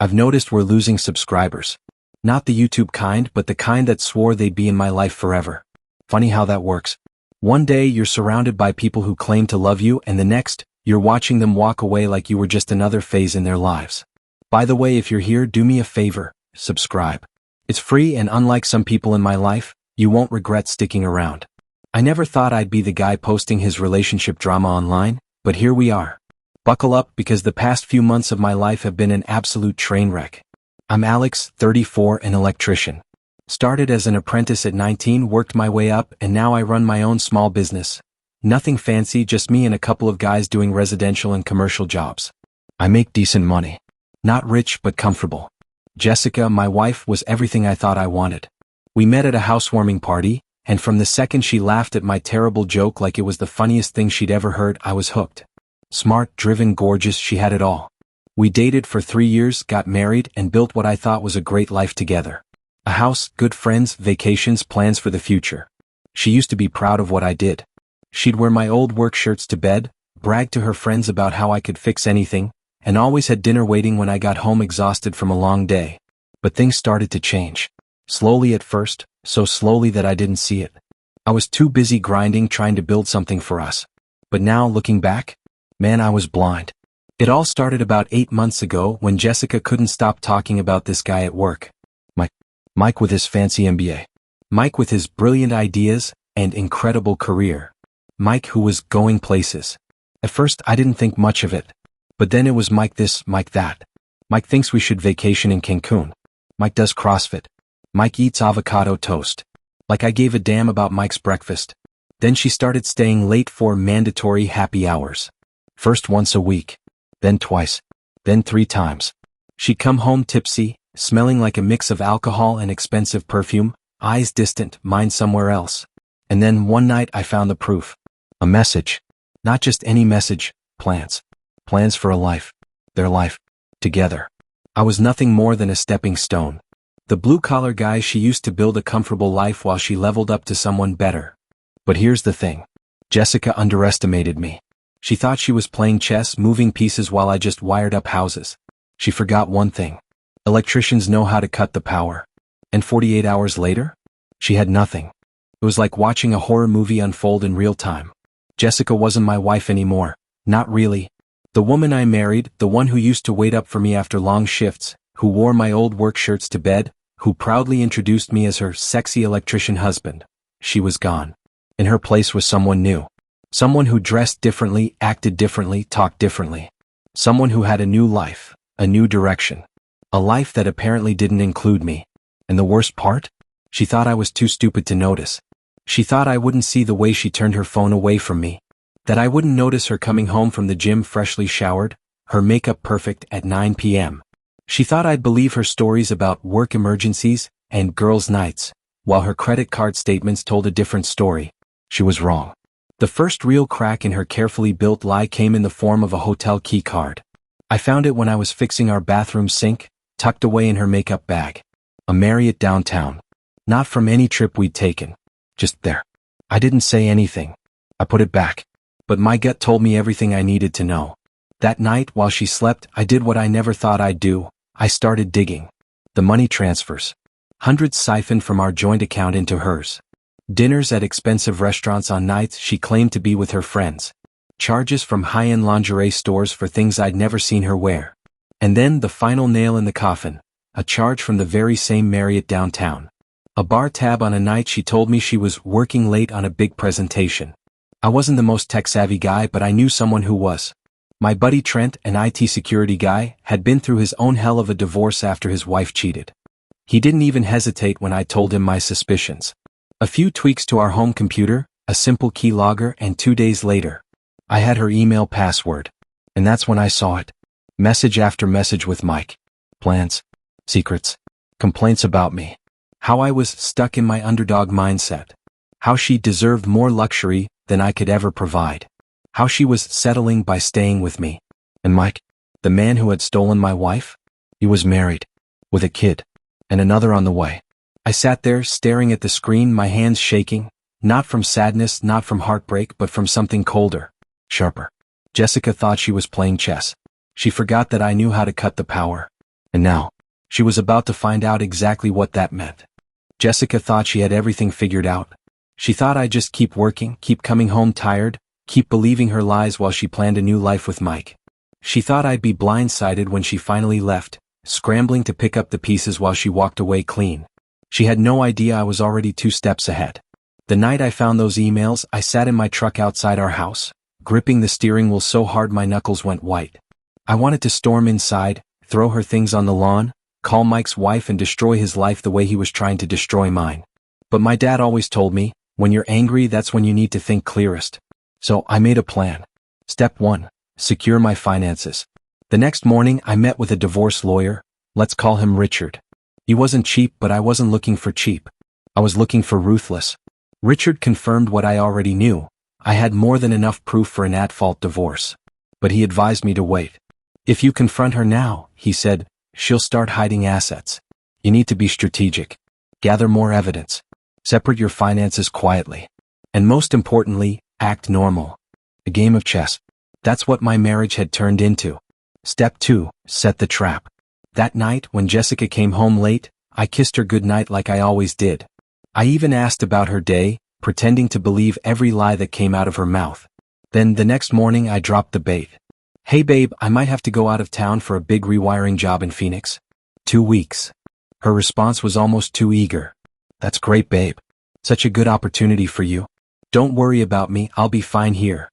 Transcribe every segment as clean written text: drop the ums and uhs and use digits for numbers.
I've noticed we're losing subscribers. Not the YouTube kind, but the kind that swore they'd be in my life forever. Funny how that works. One day you're surrounded by people who claim to love you, and the next, you're watching them walk away like you were just another phase in their lives. By the way, if you're here, do me a favor, subscribe. It's free, and unlike some people in my life, you won't regret sticking around. I never thought I'd be the guy posting his relationship drama online, but here we are. Buckle up, because the past few months of my life have been an absolute train wreck. I'm Alex, 34, an electrician. Started as an apprentice at 19, worked my way up, and now I run my own small business. Nothing fancy, just me and a couple of guys doing residential and commercial jobs. I make decent money. Not rich, but comfortable. Jessica, my wife, was everything I thought I wanted. We met at a housewarming party, and from the second she laughed at my terrible joke like it was the funniest thing she'd ever heard, I was hooked. Smart, driven, gorgeous, she had it all. We dated for 3 years, got married, and built what I thought was a great life together. A house, good friends, vacations, plans for the future. She used to be proud of what I did. She'd wear my old work shirts to bed, brag to her friends about how I could fix anything, and always had dinner waiting when I got home exhausted from a long day. But things started to change. Slowly at first, so slowly that I didn't see it. I was too busy grinding, trying to build something for us. But now, looking back, man, I was blind. It all started about 8 months ago when Jessica couldn't stop talking about this guy at work. Mike with his fancy MBA. Mike with his brilliant ideas and incredible career. Mike who was going places. At first I didn't think much of it. But then it was Mike this, Mike that. Mike thinks we should vacation in Cancun. Mike does CrossFit. Mike eats avocado toast. Like I gave a damn about Mike's breakfast. Then she started staying late for mandatory happy hours. First once a week. Then twice. Then 3 times. She'd come home tipsy, smelling like a mix of alcohol and expensive perfume, eyes distant, mind somewhere else. And then one night I found the proof. A message. Not just any message, plans. Plans for a life. Their life. Together. I was nothing more than a stepping stone. The blue-collar guy she used to build a comfortable life while she leveled up to someone better. But here's the thing. Jessica underestimated me. She thought she was playing chess, moving pieces while I just wired up houses. She forgot one thing. Electricians know how to cut the power. And 48 hours later? She had nothing. It was like watching a horror movie unfold in real time. Jessica wasn't my wife anymore. Not really. The woman I married, the one who used to wait up for me after long shifts, who wore my old work shirts to bed, who proudly introduced me as her sexy electrician husband. She was gone. In her place was someone new. Someone who dressed differently, acted differently, talked differently. Someone who had a new life, a new direction. A life that apparently didn't include me. And the worst part? She thought I was too stupid to notice. She thought I wouldn't see the way she turned her phone away from me. That I wouldn't notice her coming home from the gym freshly showered, her makeup perfect at 9 p.m. She thought I'd believe her stories about work emergencies and girls' nights, while her credit card statements told a different story. She was wrong. The first real crack in her carefully built lie came in the form of a hotel key card. I found it when I was fixing our bathroom sink, tucked away in her makeup bag. A Marriott downtown. Not from any trip we'd taken. Just there. I didn't say anything. I put it back. But my gut told me everything I needed to know. That night, while she slept, I did what I never thought I'd do. I started digging. The money transfers. Hundreds siphoned from our joint account into hers. Dinners at expensive restaurants on nights she claimed to be with her friends. Charges from high-end lingerie stores for things I'd never seen her wear. And then the final nail in the coffin. A charge from the very same Marriott downtown. A bar tab on a night she told me she was working late on a big presentation. I wasn't the most tech-savvy guy, but I knew someone who was. My buddy Trent, an IT security guy, had been through his own hell of a divorce after his wife cheated. He didn't even hesitate when I told him my suspicions. A few tweaks to our home computer, a simple keylogger, and 2 days later, I had her email password. And that's when I saw it. Message after message with Mike. Plans. Secrets. Complaints about me. How I was stuck in my underdog mindset. How she deserved more luxury than I could ever provide. How she was settling by staying with me. And Mike, the man who had stolen my wife? He was married. With a kid. And another on the way. I sat there staring at the screen, my hands shaking. Not from sadness, not from heartbreak, but from something colder. Sharper. Jessica thought she was playing chess. She forgot that I knew how to cut the power. And now, she was about to find out exactly what that meant. Jessica thought she had everything figured out. She thought I'd just keep working, keep coming home tired, keep believing her lies while she planned a new life with Mike. She thought I'd be blindsided when she finally left, scrambling to pick up the pieces while she walked away clean. She had no idea I was already 2 steps ahead. The night I found those emails, I sat in my truck outside our house, gripping the steering wheel so hard my knuckles went white. I wanted to storm inside, throw her things on the lawn, call Mike's wife and destroy his life the way he was trying to destroy mine. But my dad always told me, when you're angry, that's when you need to think clearest. So I made a plan. Step 1. Secure my finances. The next morning I met with a divorce lawyer. Let's call him Richard. He wasn't cheap, but I wasn't looking for cheap. I was looking for ruthless. Richard confirmed what I already knew. I had more than enough proof for an at-fault divorce. But he advised me to wait. If you confront her now, he said, she'll start hiding assets. You need to be strategic. Gather more evidence. Separate your finances quietly. And most importantly, act normal. A game of chess. That's what my marriage had turned into. Step 2. Set the trap. That night, when Jessica came home late, I kissed her goodnight like I always did. I even asked about her day, pretending to believe every lie that came out of her mouth. Then the next morning I dropped the bait. Hey babe, I might have to go out of town for a big rewiring job in Phoenix. 2 weeks. Her response was almost too eager. That's great, babe. Such a good opportunity for you. Don't worry about me, I'll be fine here.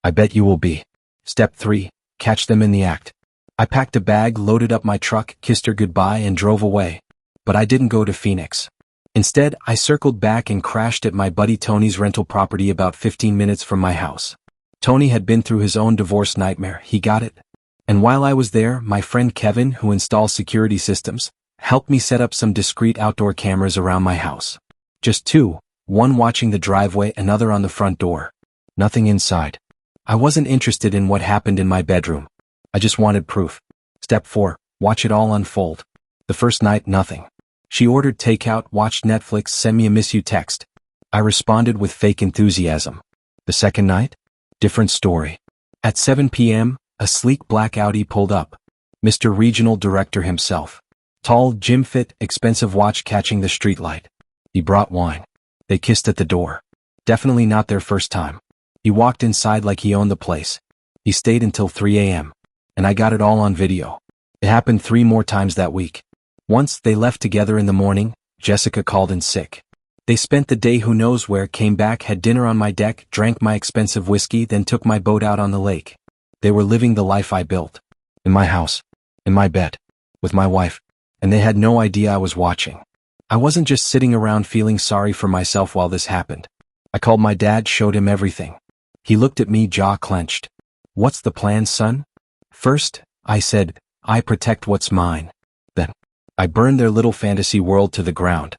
I bet you will be. Step 3. Catch them in the act. I packed a bag, loaded up my truck, kissed her goodbye and drove away. But I didn't go to Phoenix. Instead, I circled back and crashed at my buddy Tony's rental property about 15 minutes from my house. Tony had been through his own divorce nightmare, he got it. And while I was there, my friend Kevin, who installs security systems, helped me set up some discreet outdoor cameras around my house. Just 2, one watching the driveway, another on the front door. Nothing inside. I wasn't interested in what happened in my bedroom. I just wanted proof. Step 4. Watch it all unfold. The first night, nothing. She ordered takeout, watched Netflix, sent me a miss you text. I responded with fake enthusiasm. The second night? Different story. At 7 p.m., a sleek black Audi pulled up. Mr. Regional Director himself. Tall, gym fit, expensive watch catching the streetlight. He brought wine. They kissed at the door. Definitely not their first time. He walked inside like he owned the place. He stayed until 3 a.m. And I got it all on video. It happened 3 more times that week. Once they left together in the morning, Jessica called in sick. They spent the day who knows where, came back, had dinner on my deck, drank my expensive whiskey, then took my boat out on the lake. They were living the life I built. In my house. In my bed. With my wife. And they had no idea I was watching. I wasn't just sitting around feeling sorry for myself while this happened. I called my dad, showed him everything. He looked at me, jaw clenched. What's the plan, son? First, I said, I protect what's mine. Then, I burned their little fantasy world to the ground.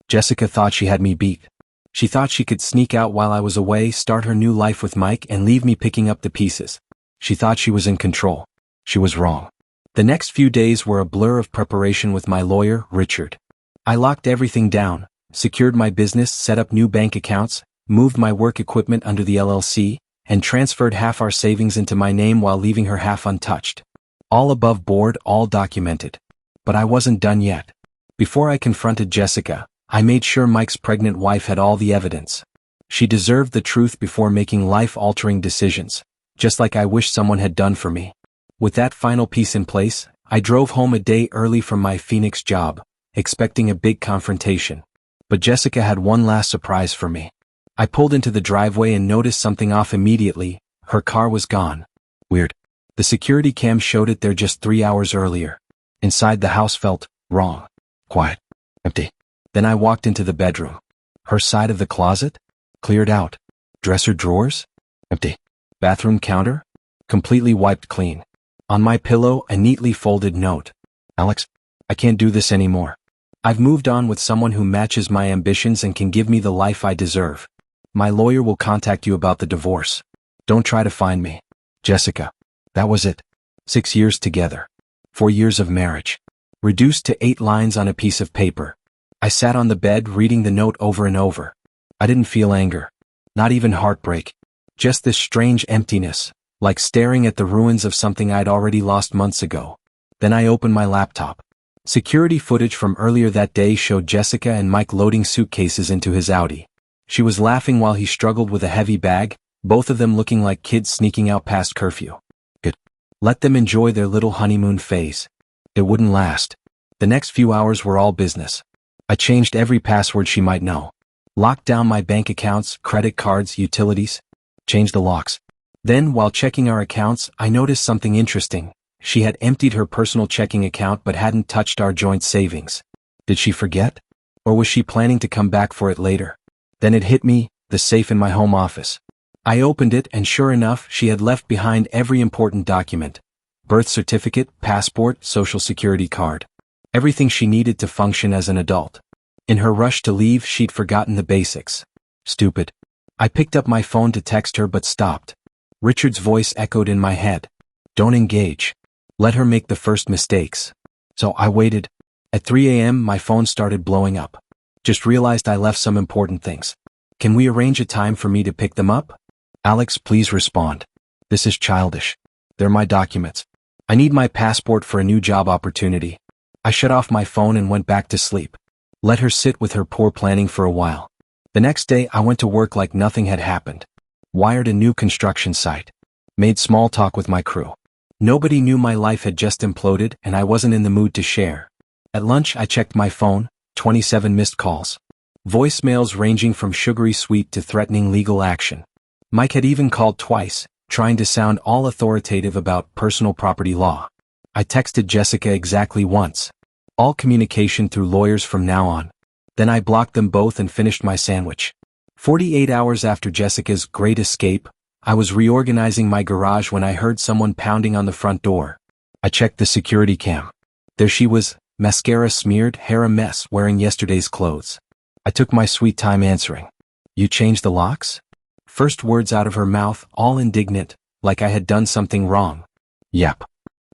Jessica thought she had me beat. She thought she could sneak out while I was away, start her new life with Mike, and leave me picking up the pieces. She thought she was in control. She was wrong. The next few days were a blur of preparation with my lawyer, Richard. I locked everything down, secured my business, set up new bank accounts, moved my work equipment under the LLC, and transferred half our savings into my name while leaving her half untouched. All above board, all documented. But I wasn't done yet. Before I confronted Jessica, I made sure Mike's pregnant wife had all the evidence. She deserved the truth before making life-altering decisions, just like I wish someone had done for me. With that final piece in place, I drove home a day early from my Phoenix job, expecting a big confrontation. But Jessica had one last surprise for me. I pulled into the driveway and noticed something off immediately. Her car was gone. Weird. The security cam showed it there just 3 hours earlier. Inside the house felt wrong. Quiet. Empty. Then I walked into the bedroom. Her side of the closet? Cleared out. Dresser drawers? Empty. Bathroom counter? Completely wiped clean. On my pillow, a neatly folded note. Alex, I can't do this anymore. I've moved on with someone who matches my ambitions and can give me the life I deserve. My lawyer will contact you about the divorce. Don't try to find me. Jessica. That was it. 6 years together. 4 years of marriage. Reduced to 8 lines on a piece of paper. I sat on the bed reading the note over and over. I didn't feel anger. Not even heartbreak. Just this strange emptiness, like staring at the ruins of something I'd already lost months ago. Then I opened my laptop. Security footage from earlier that day showed Jessica and Mike loading suitcases into his Audi. She was laughing while he struggled with a heavy bag, both of them looking like kids sneaking out past curfew. Good. Let them enjoy their little honeymoon phase. It wouldn't last. The next few hours were all business. I changed every password she might know. Locked down my bank accounts, credit cards, utilities. Changed the locks. Then, while checking our accounts, I noticed something interesting. She had emptied her personal checking account but hadn't touched our joint savings. Did she forget? Or was she planning to come back for it later? Then it hit me, the safe in my home office. I opened it and sure enough, she had left behind every important document. Birth certificate, passport, social security card. Everything she needed to function as an adult. In her rush to leave, she'd forgotten the basics. Stupid. I picked up my phone to text her but stopped. Richard's voice echoed in my head. Don't engage. Let her make the first mistakes. So I waited. At 3 a.m. my phone started blowing up. Just realized I left some important things. Can we arrange a time for me to pick them up? Alex, please respond. This is childish. They're my documents. I need my passport for a new job opportunity. I shut off my phone and went back to sleep. Let her sit with her poor planning for a while. The next day I went to work like nothing had happened. Wired a new construction site. Made small talk with my crew. Nobody knew my life had just imploded and I wasn't in the mood to share. At lunch I checked my phone, 27 missed calls. Voicemails ranging from sugary sweet to threatening legal action. Mike had even called twice, trying to sound all authoritative about personal property law. I texted Jessica exactly once. All communication through lawyers from now on. Then I blocked them both and finished my sandwich. 48 hours after Jessica's great escape, I was reorganizing my garage when I heard someone pounding on the front door. I checked the security cam. There she was, mascara smeared, hair a mess, wearing yesterday's clothes. I took my sweet time answering. You changed the locks? First words out of her mouth, all indignant, like I had done something wrong. Yep.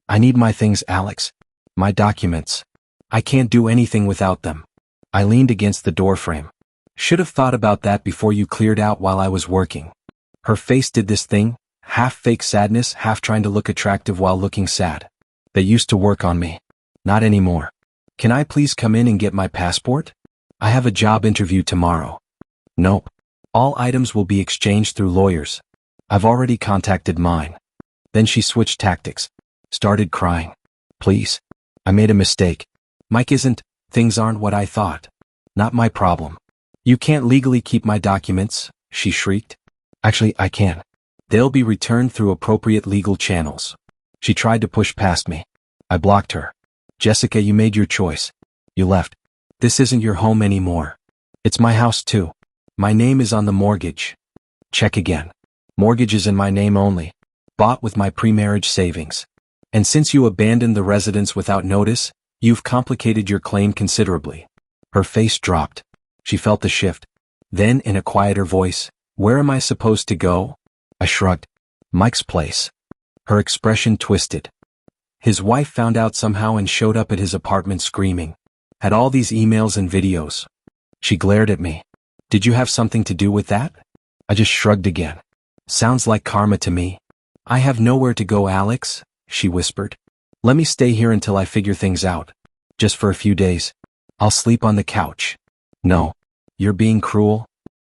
I need my things, Alex. My documents. I can't do anything without them. I leaned against the doorframe. Should have thought about that before you cleared out while I was working. Her face did this thing, half fake sadness, half trying to look attractive while looking sad. They used to work on me. Not anymore. Can I please come in and get my passport? I have a job interview tomorrow. Nope. All items will be exchanged through lawyers. I've already contacted mine. Then she switched tactics. Started crying. Please. I made a mistake. Mike isn't, things aren't what I thought. Not my problem. You can't legally keep my documents, she shrieked. Actually, I can. They'll be returned through appropriate legal channels. She tried to push past me. I blocked her. Jessica, you made your choice. You left. This isn't your home anymore. It's my house too. My name is on the mortgage. Check again. Mortgage is in my name only. Bought with my pre-marriage savings. And since you abandoned the residence without notice, you've complicated your claim considerably. Her face dropped. She felt the shift. Then, in a quieter voice, where am I supposed to go? I shrugged. Mike's place. Her expression twisted. His wife found out somehow and showed up at his apartment screaming. Had all these emails and videos. She glared at me. Did you have something to do with that? I just shrugged again. Sounds like karma to me. I have nowhere to go, Alex, she whispered. Let me stay here until I figure things out. Just for a few days. I'll sleep on the couch. No. You're being cruel?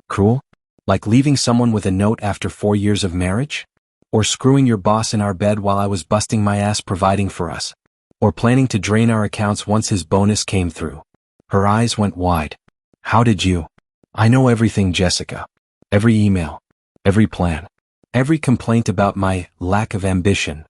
Cruel? Like leaving someone with a note after 4 years of marriage? Or screwing your boss in our bed while I was busting my ass providing for us? Or planning to drain our accounts once his bonus came through? Her eyes went wide. How did you? I know everything, Jessica. Every email. Every plan. Every complaint about my lack of ambition.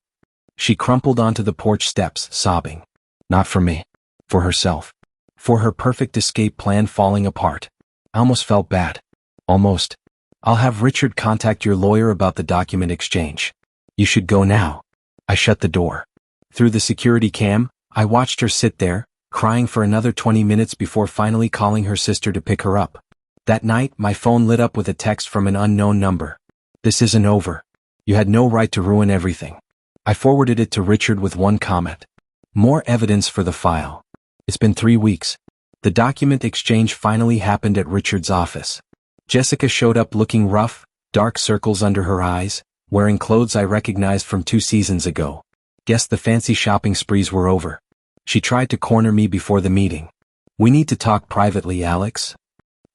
She crumpled onto the porch steps, sobbing. Not for me. For herself. For her perfect escape plan falling apart. I almost felt bad. Almost. I'll have Richard contact your lawyer about the document exchange. You should go now. I shut the door. Through the security cam, I watched her sit there, crying for another 20 minutes before finally calling her sister to pick her up. That night, my phone lit up with a text from an unknown number. This isn't over. You had no right to ruin everything. I forwarded it to Richard with one comment. More evidence for the file. It's been 3 weeks. The document exchange finally happened at Richard's office. Jessica showed up looking rough, dark circles under her eyes, wearing clothes I recognized from 2 seasons ago. Guess the fancy shopping sprees were over. She tried to corner me before the meeting. We need to talk privately, Alex.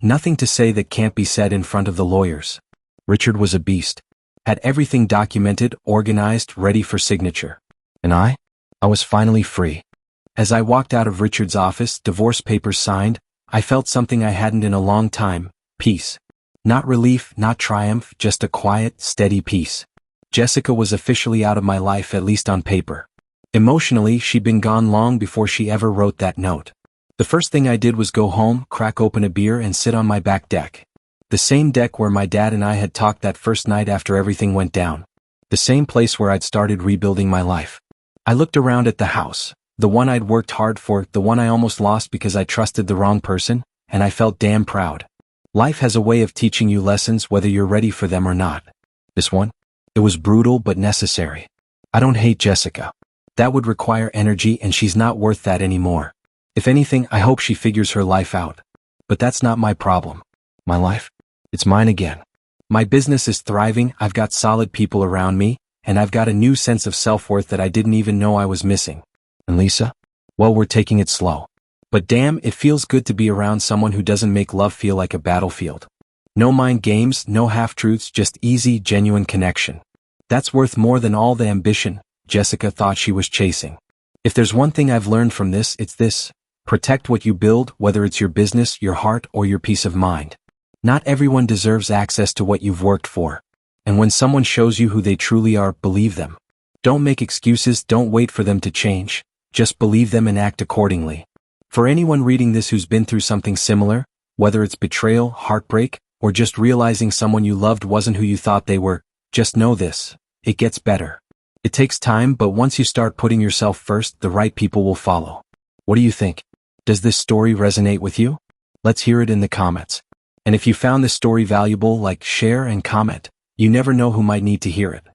Nothing to say that can't be said in front of the lawyers. Richard was a beast. Had everything documented, organized, ready for signature. And I was finally free. As I walked out of Richard's office, divorce papers signed, I felt something I hadn't in a long time, peace. Not relief, not triumph, just a quiet, steady peace. Jessica was officially out of my life, at least on paper. Emotionally, she'd been gone long before she ever wrote that note. The first thing I did was go home, crack open a beer and sit on my back deck. The same deck where my dad and I had talked that first night after everything went down. The same place where I'd started rebuilding my life. I looked around at the house, the one I'd worked hard for, the one I almost lost because I trusted the wrong person, and I felt damn proud. Life has a way of teaching you lessons whether you're ready for them or not. This one? It was brutal but necessary. I don't hate Jessica. That would require energy and she's not worth that anymore. If anything, I hope she figures her life out. But that's not my problem. My life? It's mine again. My business is thriving, I've got solid people around me, and I've got a new sense of self-worth that I didn't even know I was missing. And Lisa? Well, we're taking it slow. But damn, it feels good to be around someone who doesn't make love feel like a battlefield. No mind games, no half-truths, just easy, genuine connection. That's worth more than all the ambition Jessica thought she was chasing. If there's one thing I've learned from this, it's this. Protect what you build, whether it's your business, your heart, or your peace of mind. Not everyone deserves access to what you've worked for. And when someone shows you who they truly are, believe them. Don't make excuses, don't wait for them to change. Just believe them and act accordingly. For anyone reading this who's been through something similar, whether it's betrayal, heartbreak, or just realizing someone you loved wasn't who you thought they were, just know this. It gets better. It takes time, but once you start putting yourself first, the right people will follow. What do you think? Does this story resonate with you? Let's hear it in the comments. And if you found this story valuable, like, share, and comment. You never know who might need to hear it.